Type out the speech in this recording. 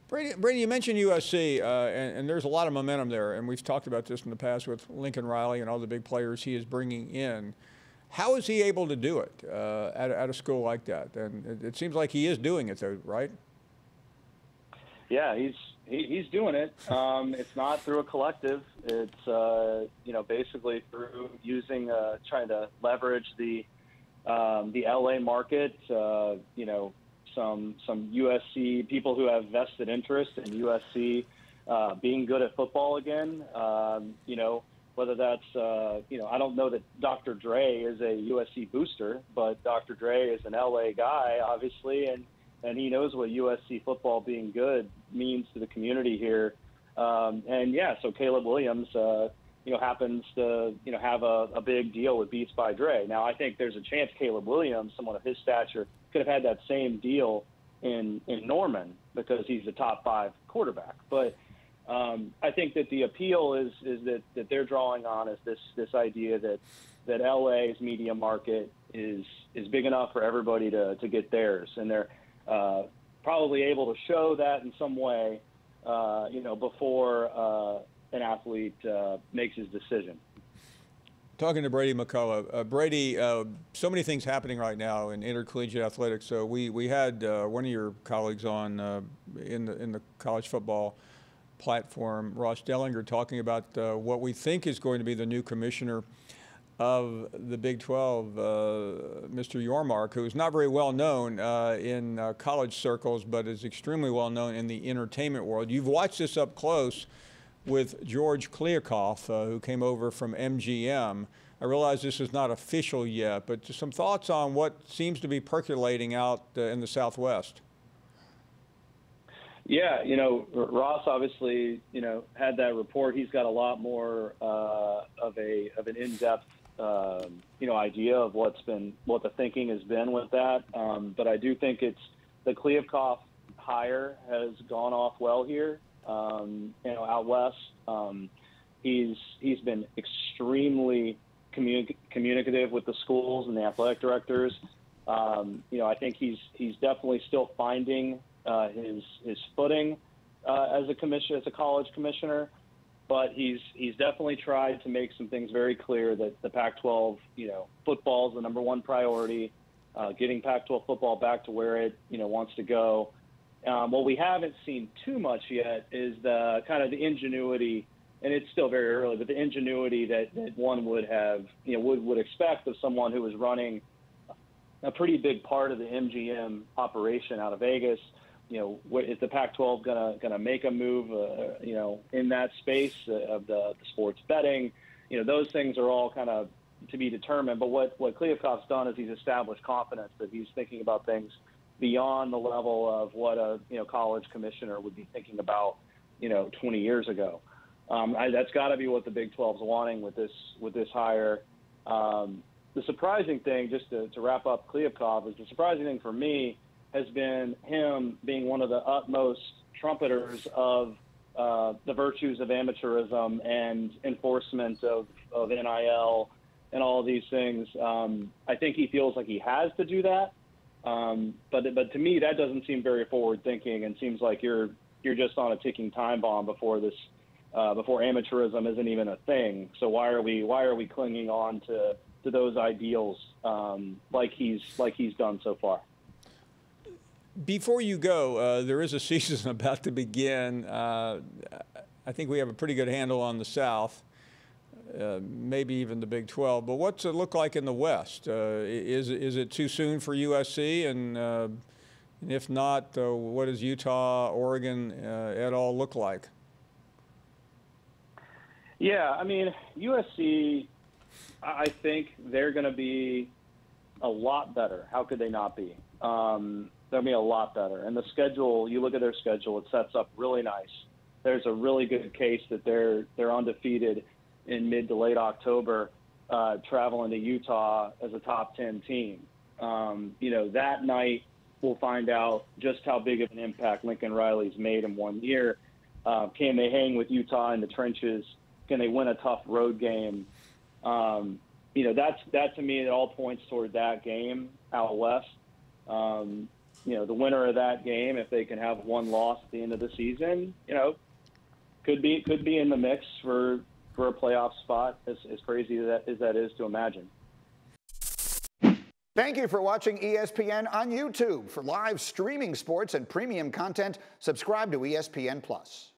Brady, you mentioned USC, and there's a lot of momentum there, and we've talked about this in the past with Lincoln Riley and all the big players he is bringing in. How is he able to do it at a school like that? And it seems like he is doing it, though, right? Yeah, he's doing it. It's not through a collective. It's basically through using trying to leverage the LA market. Some USC people who have vested interest in USC being good at football again. Whether that's I don't know that Dr. Dre is a USC booster, but Dr. Dre is an LA guy, obviously, and he knows what USC football being good means to the community here. So Caleb Williams, happens to, have a big deal with Beats by Dre. Now, I think there's a chance Caleb Williams, someone of his stature, could have had that same deal in Norman because he's a top 5 quarterback. But I think that the appeal is that they're drawing on is this idea that LA's media market is big enough for everybody to get theirs, and they're probably able to show that in some way, before an athlete makes his decision. Talking to Brady McCollough. Brady, so many things happening right now in intercollegiate athletics. So we had one of your colleagues on in the college football platform, Ross Dellinger, talking about what we think is going to be the new commissioner of the Big 12, Mr. Yormark, who is not very well known in college circles, but is extremely well known in the entertainment world. You've watched this up close with George Kliavkoff, who came over from MGM. I realize this is not official yet, but just some thoughts on what seems to be percolating out in the Southwest. Yeah, Ross obviously, had that report. He's got a lot more of an in-depth, idea of what the thinking has been with that. But I do think it's the Kliavkoff hire has gone off well here. Out west, he's been extremely communicative with the schools and the athletic directors. I think he's definitely still finding his footing as a college commissioner, but he's definitely tried to make some things very clear that the Pac-12, football is the #1 priority. Getting Pac-12 football back to where it wants to go. What we haven't seen too much yet is the kind of the ingenuity, and it's still very early, but the ingenuity that one would have, would expect of someone who is running a pretty big part of the MGM operation out of Vegas. Is the Pac-12 gonna make a move, in that space of the sports betting? Those things are all kind of to be determined. But what Kliavkoff's done is he's established confidence that he's thinking about things beyond the level of what a college commissioner would be thinking about 20 years ago. That's got to be what the Big 12's wanting with this hire. The surprising thing, just to wrap up Kliavkoff, is the surprising thing for me has been him being one of the utmost trumpeters of the virtues of amateurism and enforcement of NIL and all of these things. I think he feels like he has to do that. But to me, that doesn't seem very forward thinking, and seems like you're just on a ticking time bomb before amateurism isn't even a thing. So why are we clinging on to those ideals like he's done so far? Before you go, there is a season about to begin. I think we have a pretty good handle on the South, maybe even the Big 12. But what's it look like in the West? Is it too soon for USC? And if not, what does Utah, Oregon, et al. Look like? Yeah, I mean, USC, I think they're going to be a lot better. How could they not be? They'll be a lot better. And the schedule, you look at their schedule, it sets up really nice. There's a really good case that they're undefeated in mid to late October, traveling to Utah as a top 10 team. That night we'll find out just how big of an impact Lincoln Riley's made in 1 year. Can they hang with Utah in the trenches? Can they win a tough road game? That to me, it all points toward that game out west. the winner of that game, if they can have one loss at the end of the season, could be in the mix for a playoff spot, as crazy as that is to imagine. Thank you for watching ESPN on YouTube. For live streaming sports and premium content, subscribe to ESPN+.